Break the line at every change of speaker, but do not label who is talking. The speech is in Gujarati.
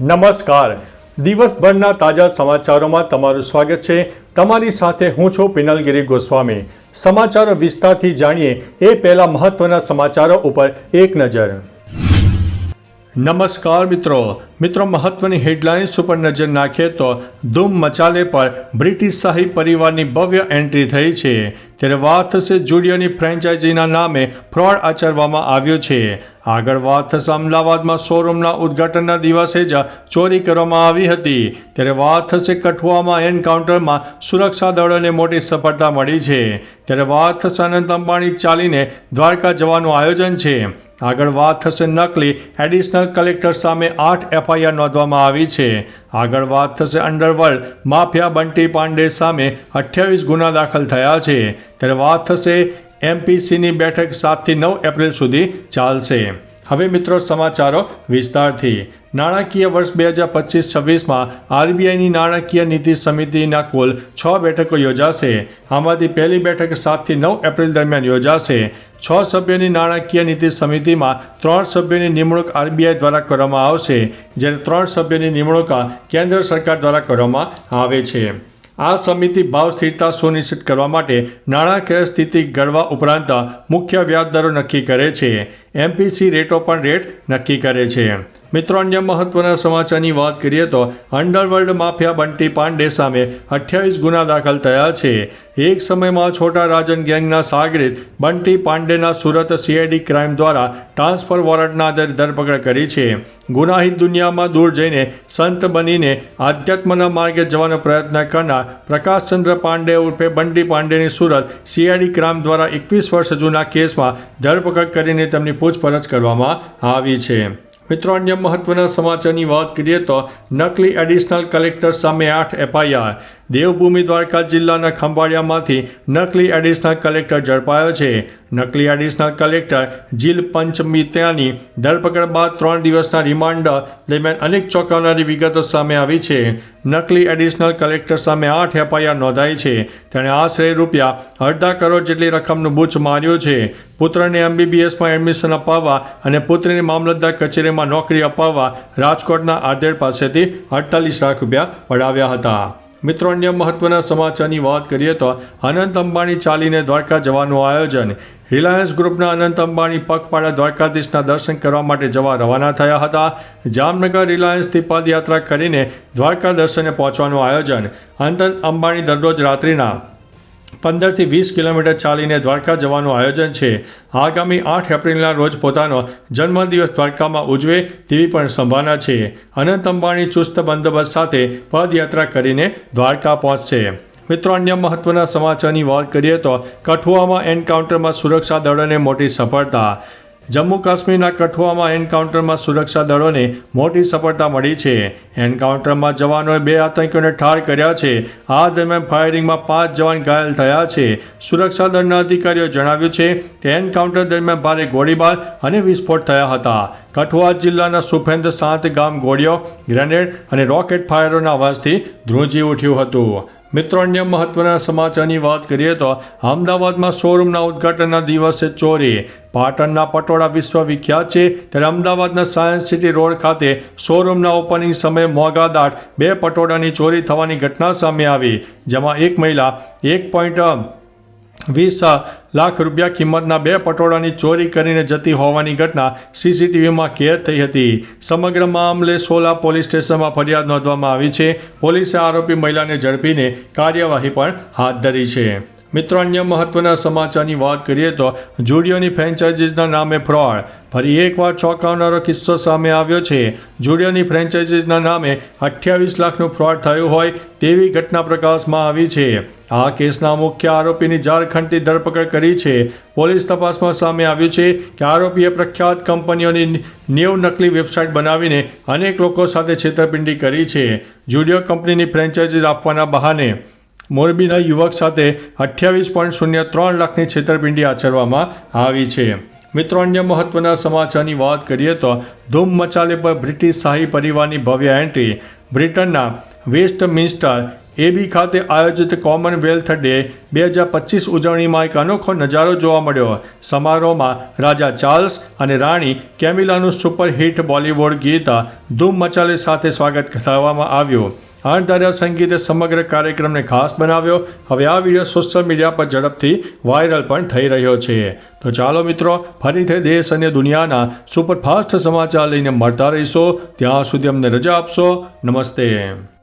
નમસ્કાર. દિવસભરના તાજા સમાચારોમાં તમારું સ્વાગત છે. તમારી સાથે હું છું પિનલગીરી ગોસ્વામી. સમાચારો વિસ્તારથી જાણીએ એ પહેલા મહત્વના સમાચારો ઉપર એક નજર. નમસ્કાર મિત્રો, મહત્વની હેડલાઇન્સ ઉપર નજર નાખીએ તો ધૂમ મચાલે પર બ્રિટિશ શાહી પરિવારની ભવ્ય એન્ટ્રી થઈ છે. ત્યારે વાત થશે જુડિયોની ફ્રેન્ચાઇઝીના નામે ફ્રોડ આચરવામાં આવ્યો છે. આગળ વાત થશે અમદાવાદમાં શોરૂમના ઉદ્ઘાટનના દિવસે જ ચોરી કરવામાં આવી હતી. ત્યારે વાત થશે કઠુઆમાં એન્કાઉન્ટરમાં સુરક્ષા દળોને મોટી સફળતા મળી છે. ત્યારે વાત થશે અનંત અંબાણી ચાલીને દ્વારકા જવાનું આયોજન છે. આગળ વાત થશે નકલી એડિશનલ કલેક્ટર સામે 8 એફઆઈઆર નોંધવામાં આવી છે. આગળ વાત થશે અંડરવર્લ્ડ માફિયા બંટી પાંડે સામે 28 ગુના દાખલ થયા છે. ત્યારે વાત થશે એમપીસીની બેઠક 7 થી 9 એપ્રિલ સુધી ચાલશે. હવે મિત્રો સમાચારો વિસ્તારથી. નાણાકીય વર્ષ 2025-26માં આરબીઆઈની નાણાકીય નીતિ સમિતિના કુલ 6 બેઠકો યોજાશે. આમાંથી પહેલી બેઠક 7 થી 9 એપ્રિલ દરમિયાન યોજાશે. 6 સભ્યોની નાણાકીય નીતિ સમિતિમાં 3 સભ્યોની નિમણૂક આરબીઆઈ દ્વારા કરવામાં આવશે, જ્યારે 3 સભ્યોની નિમણૂક કેન્દ્ર સરકાર દ્વારા કરવામાં આવે છે. આ સમિતિ ભાવ સ્થિરતા સુનિશ્ચિત કરવા માટે નાણાકીય સ્થિતિ ઘડવા ઉપરાંત મુખ્ય વ્યાજ દરો નક્કી કરે છે. એમપીસી રેટો પણ રેટ નક્કી કરે છે. મિત્રો, અન્ય મહત્વના સમાચારની વાત કરીએ તો અંડરવર્લ્ડ માફિયા બંટી પાંડે સામે 28 ગુના દાખલ થયા છે. એક સમયમાં છોટા રાજન ગેંગના સાગરીત બંટી પાંડેના સુરત સીઆઈડી ક્રાઇમ દ્વારા ટ્રાન્સફર વોરંટના આધારે ધરપકડ કરી છે. ગુનાહિત દુનિયામાં દૂર જઈને સંત બનીને આધ્યાત્મના માર્ગે જવાનો પ્રયત્ન કરનાર પ્રકાશચંદ્ર પાંડે ઉર્ફે બંટી પાંડેની સુરત સીઆઈડી ક્રાઇમ દ્વારા 21 વર્ષ જૂના કેસમાં ધરપકડ કરીને તેમની પૂછપરછ કરવામાં આવી છે. મિત્રો, અન્ય મહત્વના સમાચારની વાત કરીએ તો નકલી એડિશનલ કલેક્ટર સામે 8 એફઆઈઆર. દેવભૂમિ દ્વારકા જિલ્લાના ખંભાળિયામાંથી નકલી એડિશનલ કલેક્ટર ઝડપાયો છે. નકલી એડિશનલ કલેક્ટર જીલ પંચમિત્યાની ધરપકડ બાદ 3 દિવસના રિમાન્ડ દરમિયાન અનેક ચોંકાવનારી વિગતો સામે આવી છે. નકલી એડિશનલ કલેક્ટર સામે 8 એફઆઈઆર નોંધાઈ છે. તેણે આશરે ₹2.5 કરોડ જેટલી રકમનું બૂચ માર્યો છે. પુત્રને એમબીબીએસમાં એડમિશન અપાવવા અને પુત્રીને મામલતદાર કચેરીમાં નોકરી અપાવવા રાજકોટના આધેડ પાસેથી 48 લાખ રૂપિયા પડાવ્યા હતા. મિત્રો, અન્ય મહત્વના સમાચારની વાત કરીએ તો અનંત અંબાણી ચાલીને દ્વારકા જવાનું આયોજન. રિલાયન્સ ગ્રુપના અનંત અંબાણી પગપાળા દ્વારકાધીશના દર્શન કરવા માટે જવા રવાના થયા હતા. જામનગર રિલાયન્સથી પદયાત્રા કરીને દ્વારકા દર્શને પહોંચવાનું આયોજન. અનંત અંબાણી દરરોજ રાત્રિના 15 થી 20 કિલોમીટર ચાલીને દ્વારકા જવાનું આયોજન છે. આગામી 8 એપ્રિલના રોજ પોતાનો જન્મદિવસ દ્વારકામાં ઉજવે તેવી પણ સંભાવના છે. અનંત અંબાણી ચુસ્ત બંદોબસ્ત સાથે પદયાત્રા કરીને દ્વારકા પહોંચશે. મિત્રો, અન્ય મહત્વના સમાચારની વાત કરીએ તો કઠુઆમાં એન્કાઉન્ટરમાં સુરક્ષા દળોને મોટી સફળતા. જમ્મુ કાશ્મીરના કઠુઆમાં એન્કાઉન્ટરમાં સુરક્ષા દળોને મોટી સફળતા મળી છે. એન્કાઉન્ટરમાં જવાનોએ 2 આતંકીઓને ઠાર કર્યા છે. આ દરમિયાન ફાયરિંગમાં 5 જવાન ઘાયલ થયા છે. સુરક્ષા દળના અધિકારીઓ જણાવ્યું છે કે એન્કાઉન્ટર દરમિયાન ભારે ગોળીબાર અને વિસ્ફોટ થયા હતા. કઠુઆ જિલ્લાના સુફેન્દ સાત ગામ ગોળીઓ, ગ્રેનેડ અને રોકેટ ફાયરોના અવાજથી ધ્રુજી ઉઠ્યું હતું. મિત્રો, અન્ય મહત્વના સમાચારની વાત કરીએ તો અમદાવાદમાં શોરૂમના ઉદ્ઘાટનના દિવસે ચોરી. પાટણના પટોળા વિશ્વવિખ્યાત છે, ત્યારે અમદાવાદના સાયન્સ સિટી રોડ ખાતે શોરૂમના ઓપનિંગ સમયે મોંઘાદાટ 2 પટોળાની ચોરી થવાની ઘટના સામે આવી, જેમાં એક મહિલા 1.20 લાખ રૂપિયા કિંમતના 2 પટોળાની ચોરી કરીને જતી હોવાની ઘટના સીસીટીવીમાં કેદ થઈ હતી. સમગ્ર મામલે સોલા પોલીસ સ્ટેશનમાં ફરિયાદ નોંધવામાં આવી છે. પોલીસે આરોપી મહિલાને ઝડપીને કાર્યવાહી પણ હાથ ધરી છે. મિત્રો, અન્ય મહત્વના સમાચારની વાત કરીએ તો જુડિયોની ફ્રેન્ચાઇઝીસના નામે ફ્રોડ. ફરી એકવાર ચોંકાવનારો કિસ્સો સામે આવ્યો છે. જુડિયોની ફ્રેન્ચાઇઝીસના નામે 28 લાખનું ફ્રોડ થયું હોય તેવી ઘટના પ્રકાશમાં આવી છે. આ કેસના મુખ્ય આરોપીની ઝારખંડથી ધરપકડ કરી છે. પોલીસ તપાસમાં સામે આવ્યું છે કે આરોપીએ પ્રખ્યાત કંપનીઓની 90 નકલી વેબસાઇટ બનાવીને અનેક લોકો સાથે છેતરપિંડી કરી છે. જુડિયો કંપનીની ફ્રેન્ચાઇઝીસ આપવાના બહાને મોરબીના યુવક સાથે 28.03 લાખની છેતરપિંડી આચરવામાં આવી છે. મિત્રો, અન્ય મહત્વના સમાચારની વાત કરીએ તો ધૂમ મચાલે પર બ્રિટિશ શાહી પરિવારની ભવ્ય એન્ટ્રી. બ્રિટનના વેસ્ટમિન્સ્ટર એબી ખાતે આયોજિત કોમનવેલ્થ ડે 2025 ઉજવણીમાં એક અનોખો નજારો જોવા મળ્યો. સમારોહમાં રાજા ચાર્લ્સ અને રાણી કેમિલાનું સુપરહિટ બોલિવૂડ ગીત ધૂમ મચાલે સાથે સ્વાગત કરવામાં આવ્યું. અણધાર્યા સંગીતે સમગ્ર કાર્યક્રમને ખાસ બનાવ્યો. હવે આ વિડીયો સોશિયલ મીડિયા પર ઝડપથી વાયરલ પણ થઈ રહ્યો છે. તો ચાલો મિત્રો, ફરીથી દેશ અને દુનિયાના સુપરફાસ્ટ સમાચાર લઈને મળતા રહીશો. ત્યાં સુધી અમને રજા આપશો. નમસ્તે.